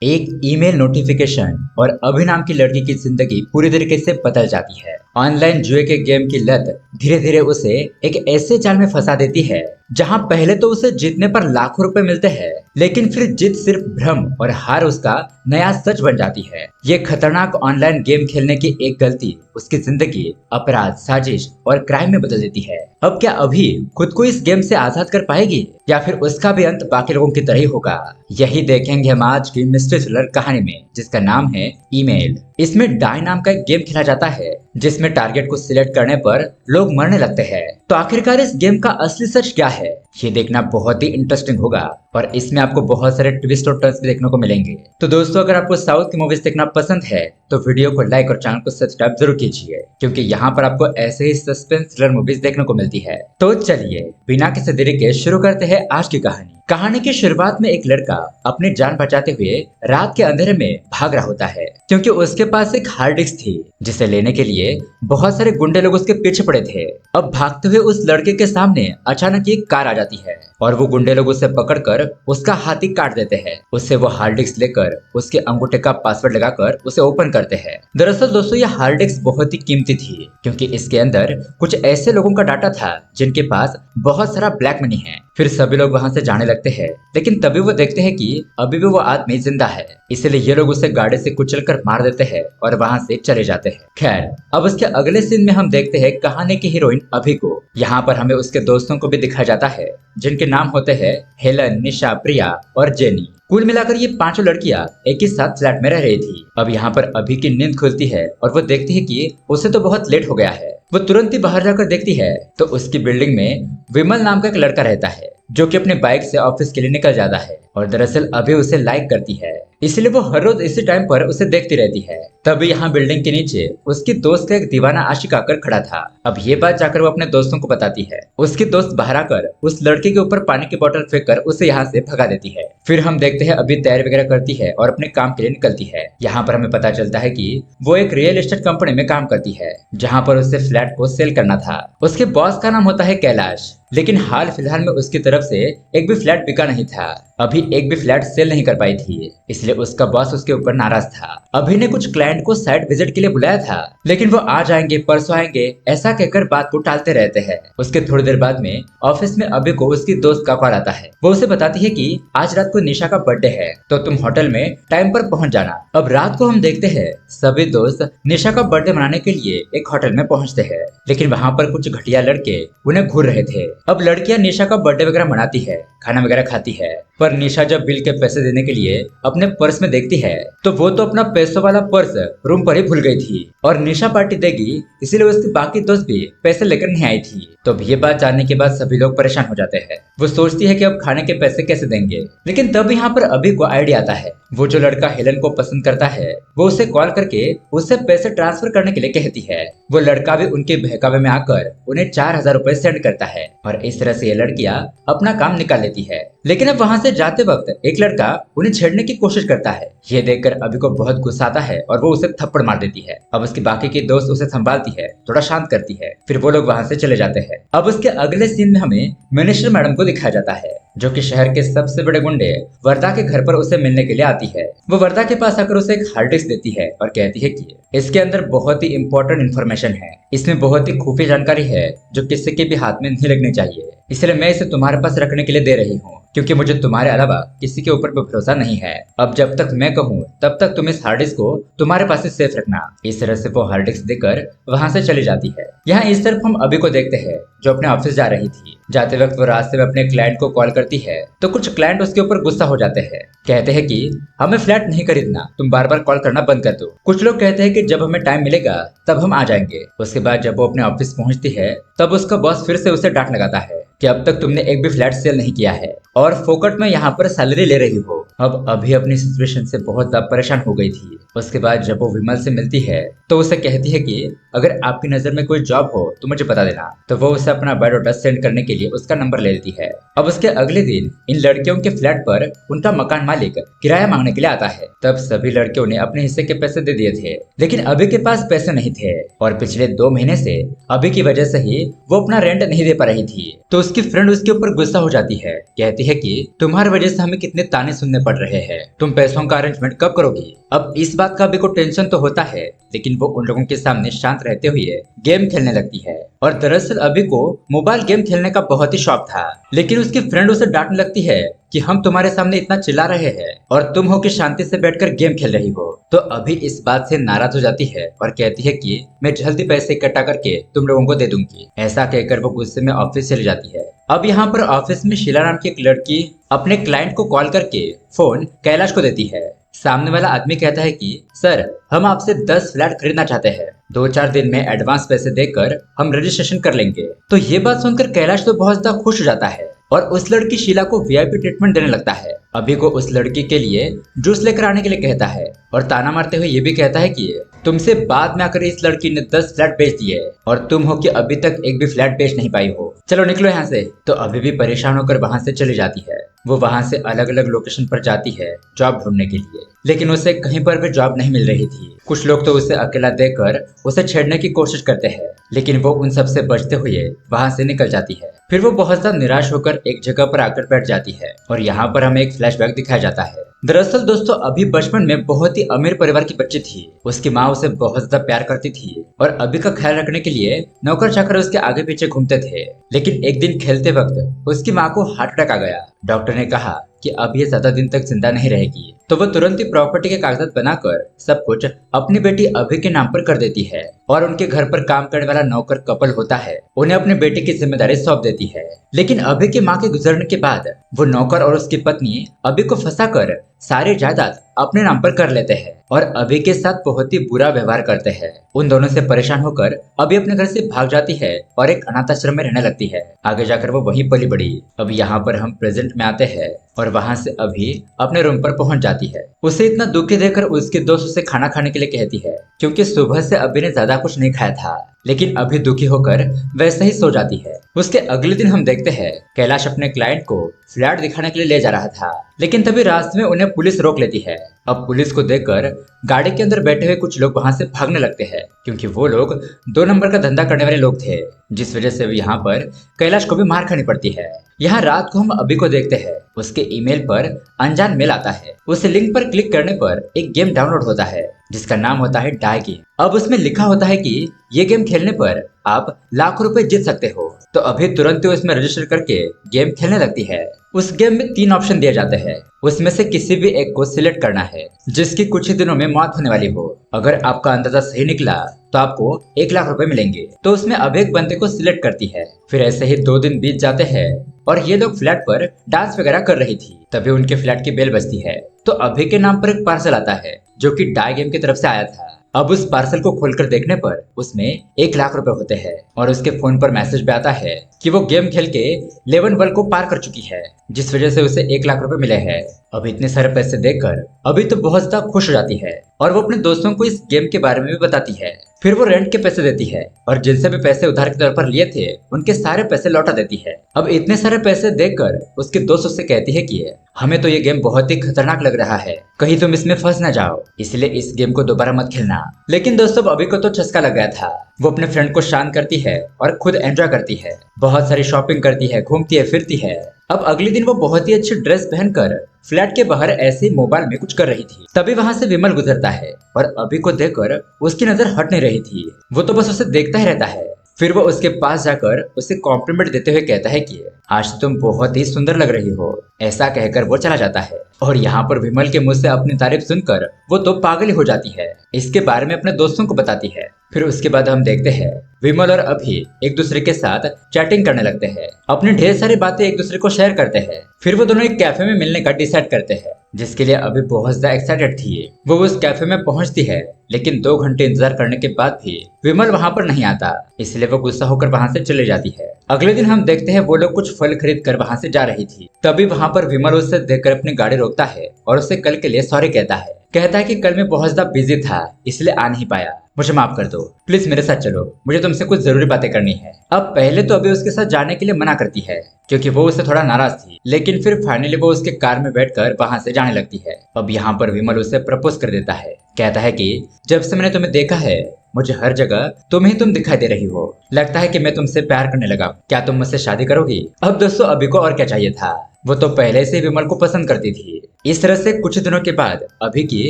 एक email notification और अभि नाम की लड़की की जिंदगी पूरी तरीके से बदल जाती है। ऑनलाइन जुए के गेम की लत धीरे धीरे उसे एक ऐसे जाल में फंसा देती है जहां पहले तो उसे जीतने पर लाखों रुपए मिलते हैं, लेकिन फिर जीत सिर्फ भ्रम और हार उसका नया सच बन जाती है। ये खतरनाक ऑनलाइन गेम खेलने की एक गलती उसकी जिंदगी अपराध, साजिश और क्राइम में बदल देती है। अब क्या अभी खुद को इस गेम से आजाद कर पाएगी या फिर उसका भी अंत बाकी लोगों की तरह ही होगा? यही देखेंगे हम आज की मिस्ट्री थ्रिलर कहानी में, जिसका नाम है ईमेल। इसमें डाई नाम का एक गेम खेला जाता है जिसमें टारगेट को सिलेक्ट करने पर लोग मरने लगते हैं। तो आखिरकार इस गेम का असली सच क्या है, ये देखना बहुत ही इंटरेस्टिंग होगा और इसमें आपको बहुत सारे ट्विस्ट और टर्न्स भी देखने को मिलेंगे। तो दोस्तों, अगर आपको साउथ की मूवीज देखना पसंद है तो वीडियो को लाइक और चैनल को सब्सक्राइब जरूर कीजिए, क्योंकि यहाँ पर आपको ऐसे ही सस्पेंस थ्रिलर मूवीज देखने को मिलती है। तो चलिए बिना किसी देरी के शुरू करते हैं आज की कहानी। कहानी की शुरुआत में एक लड़का अपनी जान बचाते हुए रात के अंधेरे में भाग रहा होता है, क्योंकि उसके पास एक हार्ड डिस्क थी जिसे लेने के लिए बहुत सारे गुंडे लोग उसके पीछे पड़े थे। अब भागते हुए उस लड़के के सामने अचानक एक कार आ जाती है और वो गुंडे लोग उसे पकड़कर उसका हाथ ही काट देते हैं। उससे वो हार्ड डिस्क लेकर उसके अंगूठे का पासवर्ड लगाकर उसे ओपन करते हैं। दरअसल दोस्तों, ये हार्ड डिस्क बहुत ही कीमती थी, क्योंकि इसके अंदर कुछ ऐसे लोगों का डाटा था जिनके पास बहुत सारा ब्लैक मनी है। फिर सभी लोग वहां से जाने लगते हैं, लेकिन तभी वो देखते हैं कि अभी भी वो आदमी जिंदा है, इसलिए ये लोग उसे गाड़ी से कुचलकर मार देते हैं और वहां से चले जाते हैं। खैर, अब उसके अगले सीन में हम देखते हैं कहानी की हीरोइन अभि को। यहाँ पर हमें उसके दोस्तों को भी दिखाया जाता है जिनके नाम होते हैं हेलन, निशा, प्रिया और जेनी। कुल मिलाकर ये पांचों लड़कियां एक ही साथ फ्लैट में रह रही थी। अब यहाँ पर अभि की नींद खुलती है और वो देखती है कि उसे तो बहुत लेट हो गया है। वो तुरंत ही बाहर जाकर देखती है तो उसकी बिल्डिंग में विमल नाम का एक लड़का रहता है जो कि अपने बाइक से ऑफिस के लिए निकल जाता है और दरअसल अभी उसे लाइक करती है, इसलिए वो हर रोज इसी टाइम पर उसे देखती रहती है। तभी यहाँ बिल्डिंग के नीचे उसकी दोस्त का एक दीवाना आशिक आकर खड़ा था। अब ये बात जाकर वो अपने दोस्तों को बताती है। उसकी दोस्त बाहर आकर उस लड़के के ऊपर पानी की बोतल फेंक कर उसे यहाँ से भगा देती है। फिर हम देखते हैं अभी तैयारी वगैरह करती है और अपने काम के लिए निकलती है। यहाँ पर हमें पता चलता है कि वो एक रियल एस्टेट कंपनी में काम करती है जहाँ पर उसे फ्लैट को सेल करना था। उसके बॉस का नाम होता है कैलाश, लेकिन हाल फिलहाल में उसकी तरफ से एक भी फ्लैट बिका नहीं था। अभी एक भी फ्लैट सेल नहीं कर पाई थी, इसलिए उसका बॉस उसके ऊपर नाराज था। अभी ने कुछ क्लाइंट को साइट विजिट के लिए बुलाया था, लेकिन वो आज आएंगे परसों आएंगे ऐसा कहकर बात को टालते रहते हैं। उसके थोड़ी देर बाद में ऑफिस में अभी को उसकी दोस्त का कॉल आता है। वो उसे बताती है कि आज रात को निशा का बर्थडे है तो तुम होटल में टाइम पर पहुंच जाना। अब रात को हम देखते हैं सभी दोस्त निशा का बर्थडे मनाने के लिए एक होटल में पहुंचते हैं, लेकिन वहां पर कुछ घटिया लड़के उन्हें घूर रहे थे। अब लड़कियां निशा का बर्थडे वगैरह मनाती है, खाना वगैरह खाती है, पर निशा जब बिल के पैसे देने के लिए अपने पर्स में देखती है तो वो तो अपना पैसों वाला पर्स रूम पर ही भूल गई थी और निशा पार्टी देगी इसलिए उसकी बाकी दोस्त भी पैसे लेकर नहीं आई थी। तो ये बात जानने के बाद सभी लोग परेशान हो जाते हैं। वो सोचती है कि अब खाने के पैसे कैसे देंगे, लेकिन तब यहाँ पर अभी को आइडिया आता है। वो जो लड़का हेलन को पसंद करता है वो उसे कॉल करके उससे पैसे ट्रांसफर करने के लिए कहती है। वो लड़का भी उनके बहकावे में आकर उन्हें 4000 रुपए सेंड करता है और इस तरह से ये लड़कियां अपना काम निकाल लेती है। लेकिन अब वहां से जाते वक्त एक लड़का उन्हें छेड़ने की कोशिश करता है। ये देखकर अभी को बहुत गुस्सा आता है और वो उसे थप्पड़ मार देती है। अब उसकी बाकी की दोस्त उसे संभालती है, थोड़ा शांत करती है, फिर वो लोग वहां से चले जाते हैं। अब उसके अगले सीन में हमें मिनिस्टर मैडम को दिखाया जाता है जो कि शहर के सबसे बड़े गुंडे वर्दा के घर पर उसे मिलने के लिए आती है। वो वर्दा के पास आकर उसे एक हार्ड डिस्क देती है और कहती है कि इसके अंदर बहुत ही इंपॉर्टेंट इन्फॉर्मेशन है, इसमें बहुत ही खुफिया जानकारी है जो किसी के भी हाथ में नहीं लगनी चाहिए, इसलिए मैं इसे तुम्हारे पास रखने के लिए दे रही हूँ, क्योंकि मुझे तुम्हारे अलावा किसी के ऊपर भरोसा नहीं है। अब जब तक मैं कहूँ तब तक तुम इस हार्ड डिस्क को तुम्हारे पास ही सेफ रखना। इस तरह से वो हार्ड डिस्क देकर वहां से चली जाती है। यहाँ इस तरफ हम अभी को देखते हैं जो अपने ऑफिस जा रही थी। जाते वक्त वो रास्ते में अपने क्लाइंट को कॉल करती है तो कुछ क्लाइंट उसके ऊपर गुस्सा हो जाते हैं, कहते हैं कि हमें फ्लैट नहीं खरीदना, तुम बार बार कॉल करना बंद कर दो। कुछ लोग कहते हैं कि जब हमें टाइम मिलेगा तब हम आ जाएंगे। उसके बाद जब वो अपने ऑफिस पहुंचती है तब उसका बॉस फिर से उसे डांट लगाता है कि अब तक तुमने एक भी फ्लैट सेल नहीं किया है और फोकट में यहाँ पर सैलरी ले रही हो। अब अभी अपनी सिचुएशन से बहुत ज्यादा परेशान हो गई थी। उसके बाद जब वो विमल से मिलती है तो उसे कहती है कि अगर आपकी नजर में कोई जॉब हो तो मुझे बता देना। तो वो उसे अपना बायोडाटा सेंड करने के लिए उसका नंबर ले लेती है। अब उसके अगले दिन इन लड़कियों के फ्लैट पर उनका मकान मालिक किराया मांगने के लिए आता है। तब सभी लड़कियों ने अपने हिस्से के पैसे दे दिए थे, लेकिन अभी के पास पैसे नहीं थे और पिछले 2 महीने से अभी की वजह से ही वो अपना रेंट नहीं दे पा रही थी। तो उसकी फ्रेंड उसके ऊपर गुस्सा हो जाती है, कहती है कि तुम्हारी वजह से हमें कितने ताने सुनने पड़ रहे हैं, तुम पैसों का अरेंजमेंट कब करोगी। अब इस बात का अभी को टेंशन तो होता है, लेकिन वो उन लोगों के सामने शांत रहते हुए गेम खेलने लगती है। और दरअसल अभी को मोबाइल गेम खेलने का बहुत ही शौक था, लेकिन उसकी फ्रेंड उसे डांटने लगती है कि हम तुम्हारे सामने इतना चिल्ला रहे हैं और तुम हो कि शांति से बैठकर गेम खेल रही हो। तो अभी इस बात से नाराज हो जाती है और कहती है कि मैं जल्दी पैसे इकट्ठा करके तुम लोगों को दे दूंगी। ऐसा कहकर वो गुस्से में ऑफिस चली जाती है। अब यहाँ पर ऑफिस में शीला नाम की एक लड़की अपने क्लाइंट को कॉल करके फोन कैलाश को देती है। सामने वाला आदमी कहता है कि सर, हम आपसे 10 फ्लैट खरीदना चाहते हैं, 2-4 दिन में एडवांस पैसे देकर हम रजिस्ट्रेशन कर लेंगे। तो ये बात सुनकर कैलाश तो बहुत ज्यादा खुश हो जाता है और उस लड़की शीला को वीआईपी ट्रीटमेंट देने लगता है। अभी को उस लड़की के लिए जूस लेकर आने के लिए कहता है और ताना मारते हुए ये भी कहता है कि तुमसे बाद में आकर इस लड़की ने 10 फ्लैट बेच दिए और तुम हो कि अभी तक एक भी फ्लैट बेच नहीं पाई हो, चलो निकलो यहाँ से। तो अभी भी परेशान होकर वहां से चली जाती है। वो वहां से अलग अलग लोकेशन पर जाती है जॉब ढूंढने के लिए, लेकिन उसे कहीं पर भी जॉब नहीं मिल रही थी। कुछ लोग तो उसे अकेला देकर उसे छेड़ने की कोशिश करते हैं, लेकिन वो उन सब से बचते हुए वहां से निकल जाती है। फिर वो बहुत ज्यादा निराश होकर एक जगह पर आकर बैठ जाती है और यहाँ पर हमें एक फ्लैशबैक दिखाया जाता है। दरअसल दोस्तों, अभी बचपन में बहुत ही अमीर परिवार की बच्ची थी। उसकी माँ उसे बहुत ज्यादा प्यार करती थी और अभी का ख्याल रखने के लिए नौकर चाकर उसके आगे पीछे घूमते थे। लेकिन एक दिन खेलते वक्त उसकी माँ को हार्ट अटैक आ गया। डॉक्टर ने कहा कि अब ये ज्यादा दिन तक जिंदा नहीं रहेगी। तो वो तुरंत ही प्रॉपर्टी के कागजात बनाकर सब कुछ अपनी बेटी अभी के नाम पर कर देती है और उनके घर पर काम करने वाला नौकर कपल होता है, उन्हें अपने बेटे की जिम्मेदारी सौंप देती है। लेकिन अभी की माँ के गुजरने के बाद वो नौकर और उसकी पत्नी अभी को फंसाकर सारी जायदाद अपने नाम पर कर लेते हैं और अभी के साथ बहुत ही बुरा व्यवहार करते हैं। उन दोनों से परेशान होकर अभी अपने घर से भाग जाती है और एक अनाथ आश्रम में रहने लगती है। आगे जाकर वो वहीं पली बड़ी। अब यहाँ पर हम प्रेजेंट में आते हैं और वहां से अभी अपने रूम पर पहुंच जाती है। उसे इतना दुखी देखकर उसके दोस्त उसे खाना खाने के लिए कहती है, क्योंकि सुबह से अभी ने ज्यादा कुछ नहीं खाया था। लेकिन अभी दुखी होकर वैसे ही सो जाती है। उसके अगले दिन हम देखते हैं कैलाश अपने क्लाइंट को फ्लैट दिखाने के लिए ले जा रहा था, लेकिन तभी रास्ते में उन्हें पुलिस रोक लेती है। अब पुलिस को देखकर गाड़ी के अंदर बैठे हुए कुछ लोग वहां से भागने लगते हैं, क्योंकि वो लोग 2 नंबर का धंधा करने वाले लोग थे, जिस वजह से यहाँ पर कैलाश को भी मार खानी पड़ती है। यहाँ रात को हम अभी को देखते हैं। उसके ईमेल पर अनजान मेल आता है। उस लिंक पर क्लिक करने पर एक गेम डाउनलोड होता है जिसका नाम होता है डाई गेम। अब उसमें लिखा होता है कि ये गेम खेलने पर आप लाखों रुपए जीत सकते हो। तो अभी तुरंत ही उसमें रजिस्टर करके गेम खेलने लगती है। उस गेम में 3 ऑप्शन दिए जाते हैं, उसमें से किसी भी एक को सिलेक्ट करना है जिसकी कुछ ही दिनों में मौत होने वाली हो। अगर आपका अंदाजा सही निकला तो आपको 1 लाख रुपए मिलेंगे। तो उसमें अब एक बंदे को सिलेक्ट करती है। फिर ऐसे ही 2 दिन बीत जाते हैं और ये लोग फ्लैट पर डांस वगैरह कर रही थी। तभी उनके फ्लैट की बेल बजती है। तो अभी के नाम पर एक पार्सल आता है जो कि डाई गेम की तरफ से आया था। अब उस पार्सल को खोलकर देखने पर उसमें 1 लाख रुपए होते हैं और उसके फोन पर मैसेज भी आता है कि वो गेम खेल के लेवल 1 को पार कर चुकी है, जिस वजह से उसे 1 लाख रुपए मिले हैं। अब इतने सारे पैसे देखकर अभी तो बहुत ज्यादा खुश हो जाती है और वो अपने दोस्तों को इस गेम के बारे में भी बताती है। फिर वो रेंट के पैसे देती है और जिनसे भी पैसे उधार के तौर पर लिए थे उनके सारे पैसे लौटा देती है। अब इतने सारे पैसे देखकर उसके दोस्त उससे कहती है कि हमें तो ये गेम बहुत ही खतरनाक लग रहा है, कहीं तुम इसमें फंस ना जाओ, इसलिए इस गेम को दोबारा मत खेलना। लेकिन दोस्तों, अभी को तो चस्का लग गया था। वो अपने फ्रेंड को शांत करती है और खुद एंजॉय करती है, बहुत सारी शॉपिंग करती है, घूमती है, फिरती है। अब अगले दिन वो बहुत ही अच्छी ड्रेस पहनकर फ्लैट के बाहर ऐसे ही मोबाइल में कुछ कर रही थी। तभी वहां से विमल गुजरता है और अभी को देखकर उसकी नजर हट नहीं रही थी। वो तो बस उसे देखता ही रहता है। फिर वो उसके पास जाकर उसे कॉम्प्लीमेंट देते हुए कहता है कि आज तुम बहुत ही सुंदर लग रही हो। ऐसा कहकर वो चला जाता है और यहाँ पर विमल के मुंह से अपनी तारीफ सुनकर वो तो पागल ही हो जाती है। इसके बारे में अपने दोस्तों को बताती है। फिर उसके बाद हम देखते हैं विमल और अभी एक दूसरे के साथ चैटिंग करने लगते हैं, अपनी ढेर सारी बातें एक दूसरे को शेयर करते हैं। फिर वो दोनों एक कैफे में मिलने का डिसाइड करते हैं, जिसके लिए अभी बहुत ज्यादा एक्साइटेड थी। वो उस कैफे में पहुंचती है, लेकिन 2 घंटे इंतजार करने के बाद भी विमल वहां पर नहीं आता, इसलिए वो गुस्सा होकर वहां से चले जाती है। अगले दिन हम देखते हैं वो लोग कुछ फल खरीद कर वहां से जा रही थी। तभी वहां पर विमल उसे देखकर अपनी गाड़ी रोकता है और उसे कल के लिए सॉरी कहता है। कहता है कि कल मैं बहुत ज्यादा बिजी था इसलिए आ नहीं पाया, मुझे माफ कर दो, प्लीज मेरे साथ चलो, मुझे तुमसे कुछ जरूरी बातें करनी है। अब पहले तो अभी उसके साथ जाने के लिए मना करती है क्योंकि वो उससे थोड़ा नाराज थी, लेकिन फिर फाइनली वो उसके कार में बैठकर वहां से जाने लगती है। अब यहाँ पर विमल उसे प्रपोज कर देता है। कहता है कि जब से मैंने तुम्हें देखा है मुझे हर जगह तुम ही तुम दिखाई दे रही हो, लगता है कि मैं तुमसे प्यार करने लगा, क्या तुम मुझसे शादी करोगी। अब दोस्तों, अभी को और क्या चाहिए था, वो तो पहले से विमल को पसंद करती थी। इस तरह से कुछ दिनों के बाद अभी की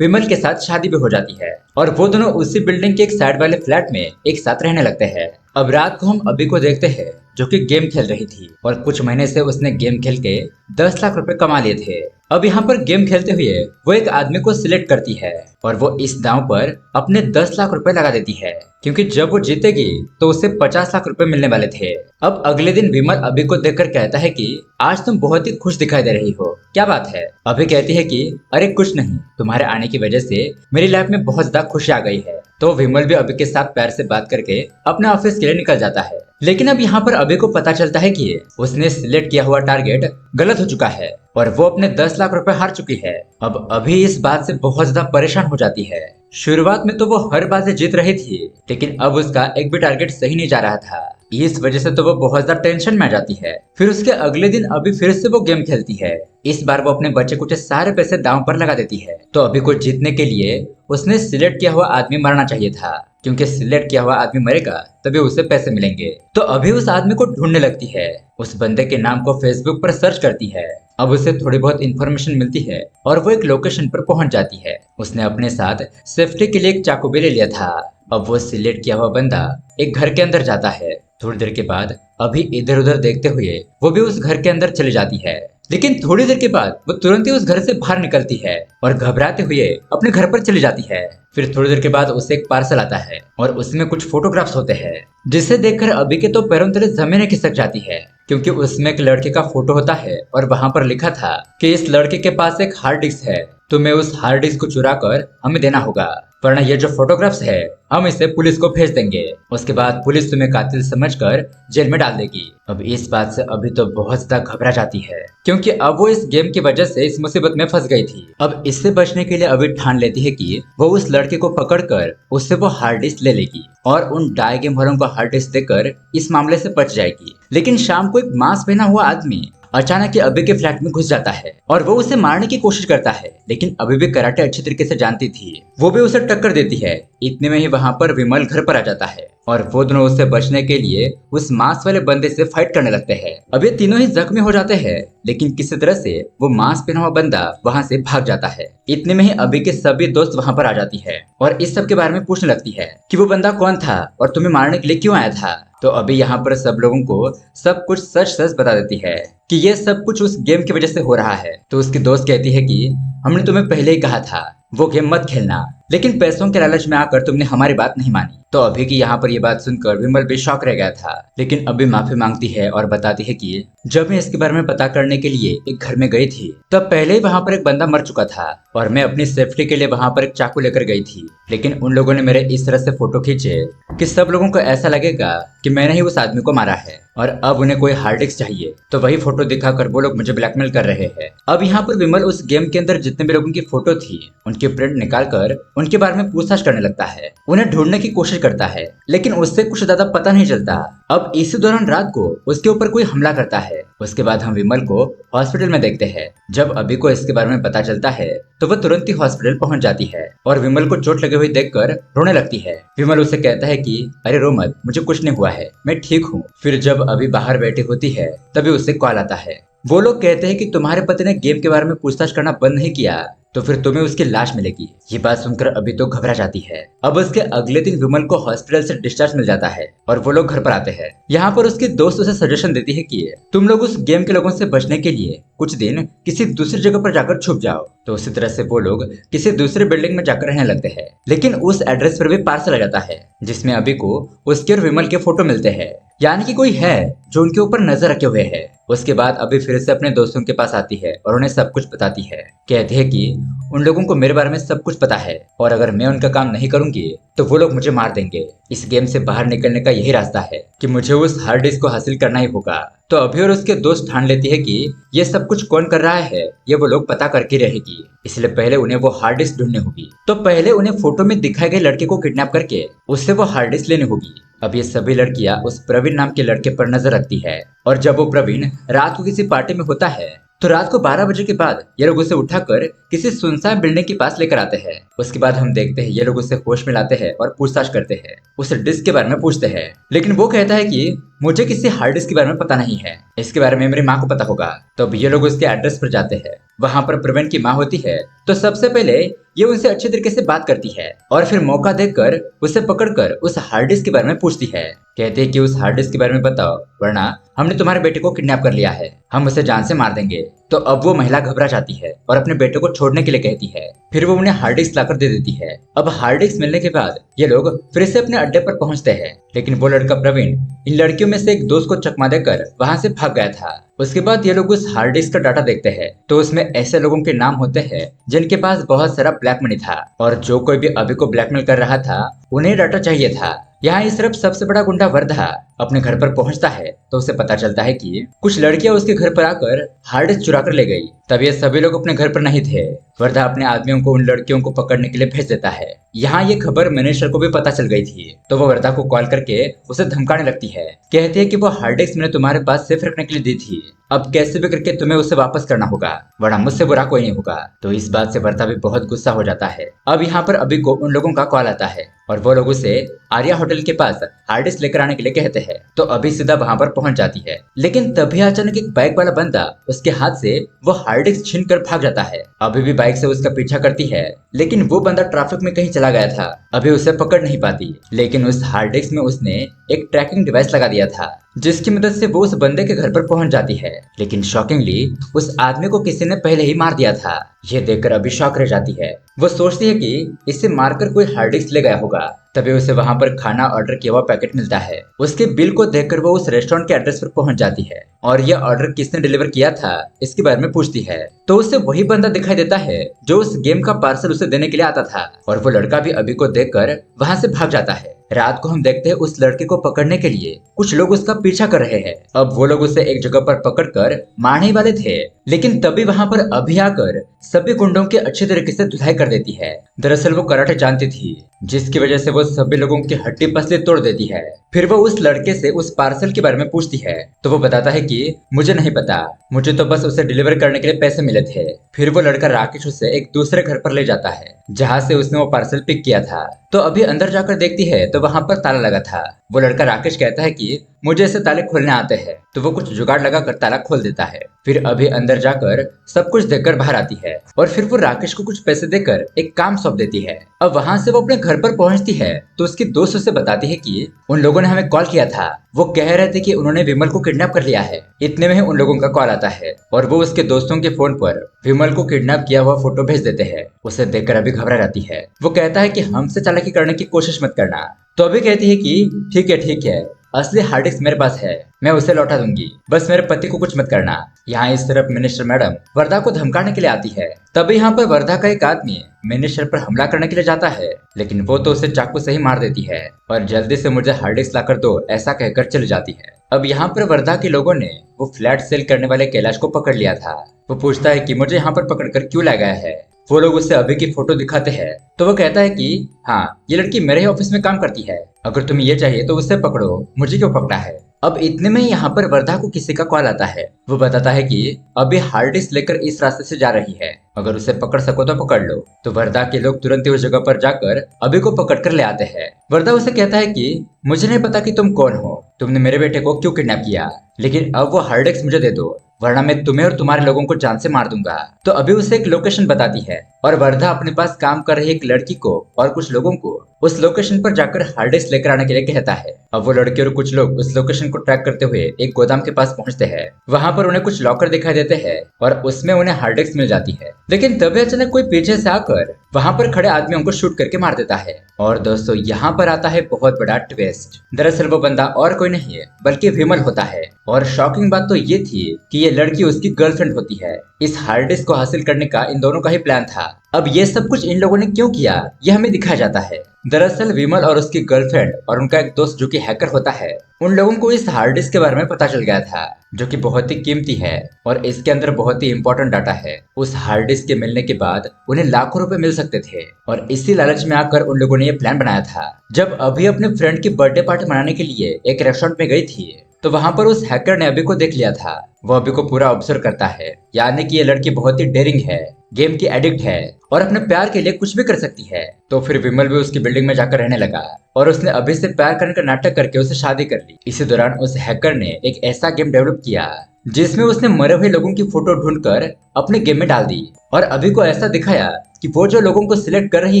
विमल के साथ शादी भी हो जाती है और वो दोनों उसी बिल्डिंग के एक साइड वाले फ्लैट में एक साथ रहने लगते हैं। अब रात को हम अभी को देखते हैं जो कि गेम खेल रही थी और कुछ महीने से उसने गेम खेल के 10 लाख रुपए कमा लिए थे। अब यहाँ पर गेम खेलते हुए वो एक आदमी को सिलेक्ट करती है और वो इस दांव पर अपने 10 लाख रुपए लगा देती है क्योंकि जब वो जीतेगी तो उसे 50 लाख रुपए मिलने वाले थे। अब अगले दिन विमल अभी को देखकर कहता है कि आज तुम बहुत ही खुश दिखाई दे रही हो, क्या बात है? अभी कहती है कि अरे कुछ नहीं, तुम्हारे आने की वजह से मेरी लाइफ में बहुत ज्यादा खुशी आ गई है। तो विमल भी अभी के साथ प्यार से बात करके अपने ऑफिस के लिए निकल जाता है। लेकिन अब यहाँ पर अभी को पता चलता है कि उसने सिलेक्ट किया हुआ टारगेट गलत हो चुका है और वो अपने 10 लाख रुपए हार चुकी है। अब अभी इस बात से बहुत ज्यादा परेशान हो जाती है। शुरुआत में तो वो हर बातें जीत रही थी लेकिन अब उसका एक भी टारगेट सही नहीं जा रहा था। इस वजह से तो वो बहुत ज्यादा टेंशन में आ जाती है। फिर उसके अगले दिन अभी फिर से वो गेम खेलती है। इस बार वो अपने बच्चे कुछ सारे पैसे दांव पर लगा देती है। तो अभी को जीतने के लिए उसने सिलेक्ट किया हुआ आदमी मरना चाहिए था क्योंकि सिलेक्ट किया हुआ आदमी मरेगा तभी उसे पैसे मिलेंगे। तो अभी उस आदमी को ढूंढने लगती है। उस बंदे के नाम को फेसबुक पर सर्च करती है। अब उसे थोड़ी बहुत इन्फॉर्मेशन मिलती है और वो एक लोकेशन पर पहुंच जाती है। उसने अपने साथ सेफ्टी के लिए एक चाकू भी ले लिया था। अब वो सिलेक्ट किया हुआ बंदा एक घर के अंदर जाता है। थोड़ी देर के बाद अभी इधर उधर देखते हुए वो भी उस घर के अंदर चली जाती है। लेकिन थोड़ी देर के बाद वो तुरंत ही उस घर से बाहर निकलती है और घबराते हुए अपने घर पर चली जाती है। फिर थोड़ी देर के बाद उसे एक पार्सल आता है और उसमें कुछ फोटोग्राफ्स होते हैं जिसे देखकर अभी के तो पैरों तले जमीन खिसक जाती है क्योंकि उसमें एक लड़के का फोटो होता है और वहां पर लिखा था कि इस लड़के के पास एक हार्ड डिस्क है, तुम्हें उस हार्ड डिस्क को चुरा कर हमें देना होगा वरना ये जो फोटोग्राफ्स है हम इसे पुलिस को भेज देंगे। उसके बाद पुलिस तुम्हें कातिल समझकर जेल में डाल देगी। अब इस बात से अभी तो बहुत ज्यादा घबरा जाती है क्योंकि अब वो इस गेम की वजह से इस मुसीबत में फंस गई थी। अब इससे बचने के लिए अभी ठान लेती है कि वो उस लड़के को पकड़कर उससे वो हार्ड डिस्क ले लेगी और उन डाई गेम वालों को हार्ड डिस्क देकर इस मामले से बच जाएगी। लेकिन शाम को एक मास्क पहना हुआ आदमी अचानक ही अभी के फ्लैट में घुस जाता है और वो उसे मारने की कोशिश करता है लेकिन अभी भी कराटे अच्छी तरीके से जानती थी, वो भी उसे टक्कर देती है। इतने में ही वहां पर विमल घर पर आ जाता है और वो दोनों उससे बचने के लिए उस मांस वाले बंदे से फाइट करने लगते हैं। अब ये तीनों ही जख्मी हो जाते हैं लेकिन किसी तरह से वो मांस पहना हुआ बंदा वहां से भाग जाता है। इतने में ही अभी के सभी दोस्त वहां पर आ जाती है और इस सब के बारे में पूछने लगती है कि वो बंदा कौन था और तुम्हें मारने के लिए क्यों आया था। तो अभी यहाँ पर सब लोगों को सब कुछ सच सच बता देती है कि ये सब कुछ उस गेम की वजह से हो रहा है। तो उसकी दोस्त कहती है कि हमने तुम्हें पहले ही कहा था वो गेम मत खेलना, लेकिन पैसों के लालच में आकर तुमने हमारी बात नहीं मानी। तो अभी की यहाँ पर ये बात सुनकर विमल भी शॉक रह गया था लेकिन अभी माफी मांगती है और बताती है कि जब मैं इसके बारे में पता करने के लिए एक घर में गई थी तब पहले ही वहाँ पर एक बंदा मर चुका था और मैं अपनी सेफ्टी के लिए वहाँ पर एक चाकू लेकर गई थी। लेकिन उन लोगों ने मेरे इस तरह से फोटो खींचे कि सब लोगों को ऐसा लगेगा कि मैंने ही उस आदमी को मारा है और अब उन्हें कोई हार्ड डिस्क चाहिए। तो वही फोटो दिखाकर वो लोग मुझे ब्लैकमेल कर रहे हैं। अब यहाँ पर विमल उस गेम के अंदर जितने भी लोगों की फोटो थी उनकी प्रिंट निकालकर उनके बारे में पूछताछ करने लगता है, उन्हें ढूंढने की कोशिश करता है लेकिन उससे कुछ ज्यादा पता नहीं चलता। अब इसी दौरान रात को उसके ऊपर कोई हमला करता है। उसके बाद हम विमल को हॉस्पिटल में देखते हैं। जब अभी को इसके बारे में पता चलता है तो वह तुरंत ही हॉस्पिटल पहुंच जाती है और विमल को चोट लगी हुई देखकर रोने लगती है। विमल उसे कहता है कि अरे रो मत, मुझे कुछ नहीं हुआ है, मैं ठीक हूँ। फिर जब अभी बाहर बैठी होती है तभी उसे कॉल आता है। वो लोग कहते हैं कि तुम्हारे पति ने गेम के बारे में पूछताछ करना बंद नहीं किया तो फिर तुम्हें उसकी लाश मिलेगी। ये बात सुनकर अभी तो घबरा जाती है। अब उसके अगले दिन विमल को हॉस्पिटल से डिस्चार्ज मिल जाता है और वो लोग घर पर आते हैं। यहाँ पर उसकी दोस्त उसे सजेशन देती है कि तुम लोग उस गेम के लोगों से बचने के लिए कुछ दिन किसी दूसरी जगह पर जाकर छुप जाओ। तो उसी तरह से वो लोग किसी दूसरे बिल्डिंग में जाकर रहने लगते हैं। लेकिन उस एड्रेस पर भी पार्सल आ जाता है जिसमें अभी को उसके और विमल के फोटो मिलते हैं, यानी कि कोई है जो उनके ऊपर नजर रखे हुए है। उसके बाद अभी फिर से अपने दोस्तों के पास आती है और उन्हें सब कुछ बताती है। कहती है कि उन लोगों को मेरे बारे में सब कुछ पता है और अगर मैं उनका काम नहीं करूंगी तो वो लोग मुझे मार देंगे। इस गेम से बाहर निकलने का यही रास्ता है कि मुझे उस हार्ड डिस्क को हासिल करना ही होगा। तो अभी और उसके दोस्त ठान लेती है कि ये सब कुछ कौन कर रहा है ये वो लोग पता करके रहेगी, इसलिए पहले उन्हें वो हार्ड डिस्क ढूंढनी होगी। तो पहले उन्हें फोटो में दिखाए गए लड़के को किडनैप करके उससे वो हार्ड डिस्क लेनी होगी। अब ये सभी लड़कियां उस प्रवीण नाम के लड़के पर नजर रखती है और जब वो प्रवीण रात को किसी पार्टी में होता है तो रात को 12 बजे के बाद ये लोग उसे उठाकर किसी सुनसान बिल्डिंग के पास लेकर आते हैं। उसके बाद हम देखते हैं ये लोग उसे होश में लाते हैं और पूछताछ करते हैं, उसे डिस्क के बारे में पूछते हैं। लेकिन वो कहता है कि मुझे किसी हार्ड डिस्क के बारे में पता नहीं है, इसके बारे में मेरी माँ को पता होगा। तो अब ये लोग उसके एड्रेस पर जाते हैं। वहां पर प्रवीण की माँ होती है, तो सबसे पहले ये उनसे अच्छे तरीके से बात करती है और फिर मौका देखकर उसे पकड़कर उस हार्ड डिस्क के बारे में पूछती है। कहते हैं कि उस हार्ड डिस्क के बारे में बताओ, वरना हमने तुम्हारे बेटे को किडनैप कर लिया है, हम उसे जान से मार देंगे। तो अब वो महिला घबरा जाती है और अपने बेटे को छोड़ने के लिए कहती है। फिर वो उन्हें हार्ड डिस्क लाकर दे देती है। अब हार्ड डिस्क मिलने के बाद ये लोग फिर से अपने अड्डे पर पहुंचते हैं, लेकिन वो लड़का प्रवीण इन लड़कियों में से एक दोस्त को चकमा देकर वहां से भाग गया था। उसके बाद ये लोग उस हार्ड डिस्क का डाटा देखते हैं, तो उसमें ऐसे लोगों के नाम होते हैं जिनके पास बहुत सारा ब्लैक मनी था, और जो कोई भी अभी को ब्लैकमेल कर रहा था उन्हें डाटा चाहिए था। यहाँ इस तरफ सबसे बड़ा गुंडा वर्धा अपने घर पर पहुंचता है, तो उसे पता चलता है कि कुछ लड़कियां उसके घर पर आकर हार्ड डिस्क चुरा कर ले गई। तब ये सभी लोग अपने घर पर नहीं थे। वर्धा अपने आदमियों को उन लड़कियों को पकड़ने के लिए भेज देता है। यहाँ ये खबर मैनेजर को भी पता चल गई थी, तो वो वर्धा को कॉल करके उसे धमकाने लगती है। कहती है कि वो हार्ड डिस्क मैंने तुम्हारे पास सेफ रखने के लिए दी थी, अब कैसे भी करके तुम्हें उसे वापस करना होगा, वरना मुझसे बुरा कोई नहीं होगा। तो इस बात से वर्धा भी बहुत गुस्सा हो जाता है। अब यहाँ पर अभी को उन लोगों का कॉल आता है और वो लोग उसे आर्या होटल के पास हार्ड डिस्क लेकर आने के लिए कहते हैं। तो अभी सीधा वहां पर पहुंच जाती है, लेकिन तभी अचानक एक बाइक वाला बंदा उसके हाथ से वो हार्ड डिस्क छीन कर भाग जाता है। अभी भी बाइक से उसका पीछा करती है, लेकिन वो बंदा ट्रैफिक में कहीं चला गया था, अभी उसे पकड़ नहीं पाती। लेकिन उस हार्ड डिस्क में उसने एक ट्रैकिंग डिवाइस लगा दिया था, जिसकी मदद से वो उस बंदे के घर पर पहुंच जाती है। लेकिन शॉकिंगली उस आदमी को किसी ने पहले ही मार दिया था। ये देखकर अभी शॉक रह जाती है। वो सोचती है कि इसे मारकर कोई हार्ड डिस्क ले गया होगा। तभी उसे वहां पर खाना ऑर्डर किया हुआ पैकेट मिलता है। उसके बिल को देखकर वो उस रेस्टोरेंट के एड्रेस पर पहुंच जाती है और यह ऑर्डर किसने डिलीवर किया था इसके बारे में पूछती है। तो उसे वही बंदा दिखाई देता है जो उस गेम का पार्सल उसे देने के लिए आता था, और वो लड़का भी अभी को देखकर वहां से भाग जाता है। रात को हम देखते हैं उस लड़के को पकड़ने के लिए कुछ लोग उसका पीछा कर रहे हैं। अब वो लोग उसे एक जगह पर पकड़कर मारने वाले थे, लेकिन तभी वहां पर अभी आकर सभी गुंडों की अच्छी तरीके से धुलाई कर देती है। दरअसल वो कराटे जानती थी, जिसकी वजह से वो सभी लोगों की हड्डी पसली तोड़ देती है। फिर वो उस लड़के से उस पार्सल के बारे में पूछती है, तो वो बताता है कि मुझे नहीं पता, मुझे तो बस उसे डिलीवर करने के लिए पैसे मिले थे। फिर वो लड़का राकेश उसे एक दूसरे घर पर ले जाता है जहाँ से उसने वो पार्सल पिक किया था। तो अभी अंदर जाकर देखती है तो वहां पर ताला लगा था। वो लड़का राकेश कहता है कि मुझे ऐसे ताले खोलने आते हैं, तो वो कुछ जुगाड़ लगाकर ताला खोल देता है। फिर अभी अंदर जाकर सब कुछ देखकर बाहर आती है और फिर वो राकेश को कुछ पैसे देकर एक काम सौंप देती है। अब वहां से वो अपने घर पर पहुंचती है तो उसकी दोस्त उसे बताती है कि उन लोगों ने हमें कॉल किया था, वो कह रहे थे कि उन्होंने विमल को किडनैप कर लिया है। इतने में ही उन लोगों का कॉल आता है और वो उसके दोस्तों के फोन पर विमल को किडनैप किया हुआ फोटो भेज देते हैं। उसे देखकर अभी घबरा जाती है। वो कहता है कि हमसे चालाकी करने की कोशिश मत करना। तो अभी कहती है कि ठीक है, असली हार्ड डिस्क मेरे पास है, मैं उसे लौटा दूंगी, बस मेरे पति को कुछ मत करना। यहाँ इस तरफ मिनिस्टर मैडम वर्धा को धमकाने के लिए आती है। तभी यहाँ पर वर्धा का एक आदमी मिनिस्टर पर हमला करने के लिए जाता है, लेकिन वो तो उसे चाकू से ही मार देती है और जल्दी से मुझे हार्ड डिस्क लाकर दो ऐसा कहकर चली जाती है। अब यहाँ पर वर्धा के लोगों ने वो फ्लैट सेल करने वाले कैलाश को पकड़ लिया था। वो पूछता है कि मुझे यहाँ पर पकड़कर क्यों लाया गया है। वो लोग उससे अभी की फोटो दिखाते हैं, तो वो कहता है कि हाँ, ये लड़की मेरे ही ऑफिस में काम करती है, अगर तुम्हें ये चाहिए तो उससे पकड़ो, मुझे क्यों पकड़ा है। अब इतने में यहाँ पर वर्धा को किसी का कॉल आता है। वो बताता है कि अभी हार्ड डिस्क लेकर इस रास्ते से जा रही है, अगर उसे पकड़ सको तो पकड़ लो। तो वर्धा के लोग तुरंत ही उस जगह पर जाकर अभी को पकड़ कर ले आते हैं। वर्धा उसे कहता है कि मुझे नहीं पता कि तुम कौन हो, तुमने मेरे बेटे को क्यों किडनैप किया, लेकिन अब वो हार्ड डिस्क मुझे दे दो, वरना मैं तुम्हें और तुम्हारे लोगों को जान से मार दूंगा। तो अभी उसे एक लोकेशन बताती है और वर्धा अपने पास काम कर रही एक लड़की को और कुछ लोगों को उस लोकेशन पर जाकर हार्ड डिस्क लेकर आने के लिए कहता है। अब वो लड़की और कुछ लोग उस लोकेशन को ट्रैक करते हुए एक गोदाम के पास पहुंचते हैं। वहां पर उन्हें कुछ लॉकर दिखाई देते हैं और उसमें उन्हें हार्ड डिस्क मिल जाती है, लेकिन तभी अचानक कोई पीछे से आकर वहां पर खड़े आदमियों को शूट करके मार देता है। और दोस्तों यहाँ पर आता है बहुत बड़ा ट्विस्ट। दरअसल वो बंदा और कोई नहीं है बल्कि विमल होता है। और शॉकिंग बात तो ये थी कि ये लड़की उसकी गर्लफ्रेंड होती है। इस हार्ड डिस्क को हासिल करने का इन दोनों का ही प्लान था। अब ये सब कुछ इन लोगों ने क्यों किया ये हमें दिखाया जाता है। दरअसल विमल और उसकी गर्लफ्रेंड और उनका एक दोस्त जो कि हैकर होता है, उन लोगों को इस हार्ड डिस्क के बारे में पता चल गया था, जो कि बहुत ही कीमती है और इसके अंदर बहुत ही इंपॉर्टेंट डाटा है। उस हार्ड डिस्क के मिलने के बाद उन्हें लाखों रुपए मिल सकते थे और इसी लालच में आकर उन लोगों ने ये प्लान बनाया था। जब अभी अपने फ्रेंड की बर्थडे पार्टी मनाने के लिए एक रेस्टोरेंट में गई थी, तो वहां पर उस हैकर ने अभी को देख लिया था। वो अभी को पूरा ऑब्जर्व करता है, यानी कि ये लड़की बहुत ही डेयरिंग है। गेम की एडिक्ट है और अपने प्यार के लिए कुछ भी कर सकती है। तो फिर विमल भी उसकी बिल्डिंग में जाकर रहने लगा और उसने अभी से प्यार करने का नाटक करके उसे शादी कर ली। इसी दौरान उस हैकर ने एक ऐसा गेम डेवलप किया जिसमें उसने मरे हुए लोगों की फोटो ढूंढकर अपने गेम में डाल दी और अभी को ऐसा दिखाया कि वो जो लोगों को सिलेक्ट कर रही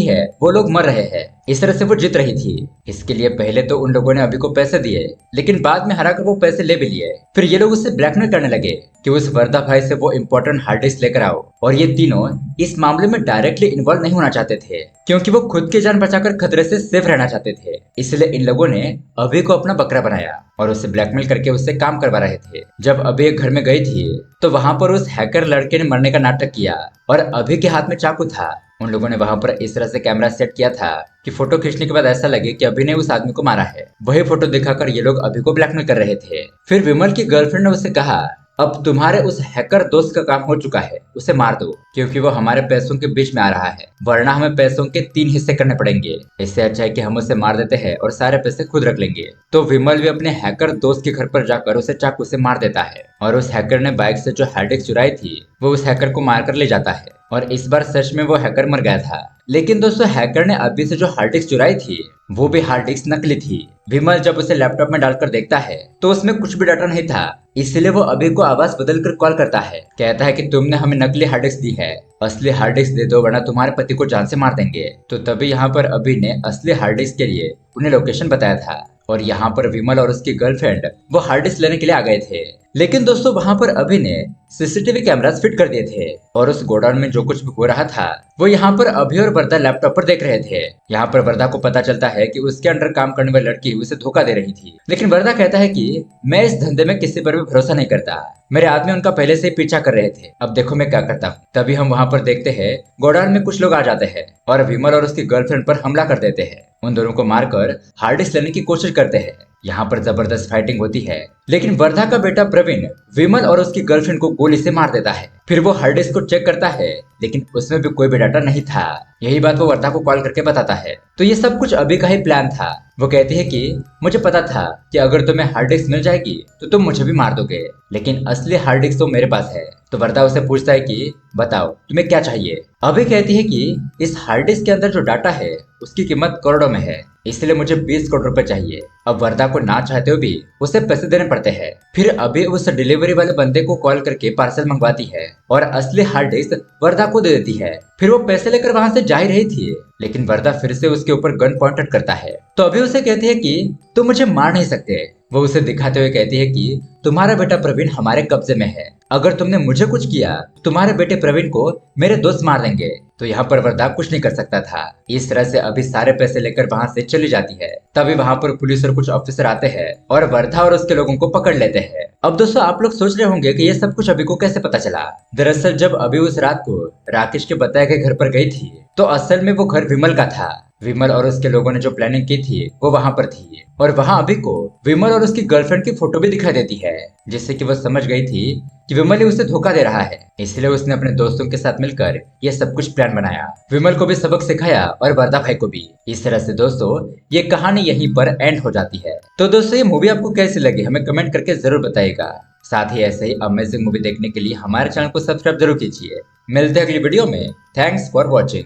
है वो लोग मर रहे हैं। इस तरह से वो जीत रही थी। इसके लिए पहले तो उन लोगों ने अभी को पैसे दिए, लेकिन बाद में हरा कर वो पैसे ले भी लिए। फिर ये लोग उससे ब्लैकमेल करने लगे कि उस वर्दा भाई से वो इम्पोर्टेंट हार्ड डिस्क लेकर आओ। और ये तीनों इस मामले में डायरेक्टली इन्वॉल्व नहीं होना चाहते थे, क्योंकि वो खुद की जान बचाकर खतरे से सेफ रहना चाहते थे। इसलिए इन लोगों ने अभी को अपना बकरा बनाया और उसे ब्लैकमेल करके उससे काम करवा रहे थे। जब अभी एक घर में गई थी तो वहां पर उस हैकर लड़के ने मरने का नाटक किया और अभी के हाथ में चाकू था। उन लोगों ने वहां पर इस तरह से कैमरा सेट किया था कि फोटो खींचने के बाद ऐसा लगे कि अभी ने उस आदमी को मारा है। वही फोटो दिखाकर ये लोग अभी को ब्लैकमेल कर रहे थे। फिर विमल की गर्लफ्रेंड ने उसे कहा, अब तुम्हारे उस हैकर दोस्त का काम हो चुका है, उसे मार दो, क्योंकि वो हमारे पैसों के बीच में आ रहा है, वरना हमें पैसों के 3 हिस्से करने पड़ेंगे। इससे अच्छा है कि हम उसे मार देते हैं और सारे पैसे खुद रख लेंगे। तो विमल भी अपने हैकर दोस्त के घर पर जाकर उसे चाकू से मार देता है और उस हैकर ने बाइक से जो हार्ड डिस्क चुराई थी वो उस हैकर को मारकर ले जाता है। और इस बार सच में वो हैकर मर गया था। लेकिन दोस्तों, हैकर ने अभी से जो हार्ड डिस्क चुराई थी वो भी हार्ड डिस्क नकली थी। विमल जब उसे लैपटॉप में डालकर देखता है तो उसमें कुछ भी डाटा नहीं था। इसलिए वो अभी को आवाज बदलकर कॉल करता है, कहता है कि तुमने हमें नकली हार्ड डिस्क दी है, असली हार्ड डिस्क दे दो वरना तुम्हारे पति को जान से मार देंगे। तो तभी यहाँ पर अभी ने असली हार्ड डिस्क के लिए उन्हें लोकेशन बताया था और यहाँ पर विमल और उसकी गर्लफ्रेंड वो हार्ड डिस्क लेने के लिए आ गए थे। लेकिन दोस्तों, वहां पर अभी ने सीसीटीवी कैमरास फिट कर दिए थे और उस गोडाउन में जो कुछ भी हो रहा था वो यहाँ पर अभी और वर्दा लैपटॉप पर देख रहे थे। यहाँ पर वर्दा को पता चलता है कि उसके अंडर काम करने वाली लड़की उसे धोखा दे रही थी। लेकिन वर्दा कहता है कि मैं इस धंधे में किसी पर भी भरोसा नहीं करता, मेरे आदमी उनका पहले से ही पीछा कर रहे थे, अब देखो मैं क्या करता हूँ। तभी हम वहाँ पर देखते हैं गोडाउन में कुछ लोग आ जाते हैं और विमल और उसकी गर्लफ्रेंड पर हमला कर देते हैं। उन दोनों को मारकर हार्ड डिस्क लेने की कोशिश करते हैं। यहाँ पर जबरदस्त फाइटिंग होती है, लेकिन वर्धा का बेटा प्रवीण विमल और उसकी गर्लफ्रेंड को गोली से मार देता है। फिर वो हार्ड डिस्क को चेक करता है, लेकिन उसमें भी कोई भी डाटा नहीं था। यही बात वो वर्धा को कॉल करके बताता है। तो ये सब कुछ अभी का ही प्लान था। वो कहती है कि मुझे पता था कि अगर तुम्हें हार्ड डिस्क मिल जाएगी तो तुम मुझे भी मार दोगे, लेकिन असली हार्ड डिस्क तो मेरे पास है। तो वर्धा उसे पूछता है कि बताओ तुम्हें क्या चाहिए। अभी कहती है कि इस हार्ड डिस्क के अंदर जो डाटा है उसकी कीमत करोड़ों में है, इसलिए मुझे 20 करोड़ रुपए चाहिए। अब वर्धा को ना चाहते हुए भी उसे पैसे देने पड़ते हैं। फिर अभी उस डिलीवरी वाले बंदे को कॉल करके पार्सल मंगवाती है और असली हार्ड डिस्क वर्धा को दे देती है। फिर वो पैसे लेकर वहां से जा ही रही थी, लेकिन वर्धा फिर से उसके ऊपर गन पॉइंटेड करता है। तो अभी उसे कहती है कि तुम मुझे मार नहीं सकते। वो उसे दिखाते हुए कहती है कि तुम्हारा बेटा प्रवीण हमारे कब्जे में है, अगर तुमने मुझे कुछ किया तुम्हारे बेटे प्रवीण को मेरे दोस्त मार देंगे। तो यहाँ पर वर्धा कुछ नहीं कर सकता था। इस तरह से अभी सारे पैसे लेकर वहां से चली जाती है। तभी वहां पर पुलिस और कुछ ऑफिसर आते हैं और वर्धा और उसके लोगों को पकड़ लेते हैं। अब दोस्तों, आप लोग सोच रहे होंगे कि ये सब कुछ अभी को कैसे पता चला। दरअसल जब अभी उस रात को राकेश के बताए गए घर पर गई थी तो असल में वो घर विमल का था। विमल और उसके लोगों ने जो प्लानिंग की थी वो वहां पर थी और वहां अभी को विमल और उसकी गर्लफ्रेंड की फोटो भी दिखाई देती है, जिससे कि वो समझ गई थी कि विमल ही उसे धोखा दे रहा है। इसलिए उसने अपने दोस्तों के साथ मिलकर ये सब कुछ प्लान बनाया। विमल को भी सबक सिखाया और वर्धा भाई को भी। इस तरह से दोस्तों ये कहानी यहीं पर एंड हो जाती है। तो दोस्तों, ये मूवी आपको कैसी लगी हमें कमेंट करके जरूर बताइएगा। साथ ही ऐसे ही अमेजिंग मूवी देखने के लिए हमारे चैनल को सब्सक्राइब जरूर कीजिए। मिलते हैं अगली वीडियो में। Thanks for watching.